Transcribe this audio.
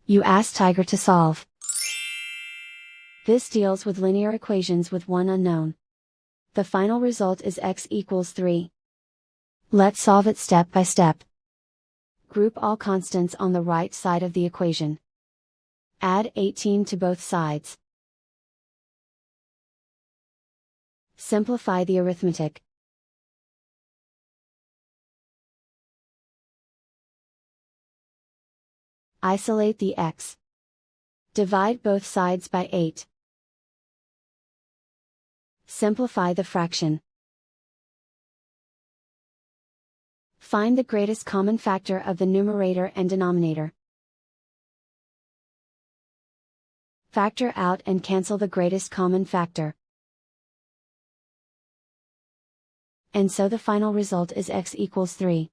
You ask Tiger to solve. This deals with linear equations with one unknown. The final result is x equals 3. Let's solve it step by step. Group all constants on the right side of the equation. Add 18 to both sides. Simplify the arithmetic. Isolate the x. Divide both sides by 8. Simplify the fraction. Find the greatest common factor of the numerator and denominator. Factor out and cancel the greatest common factor. And so the final result is x equals 3.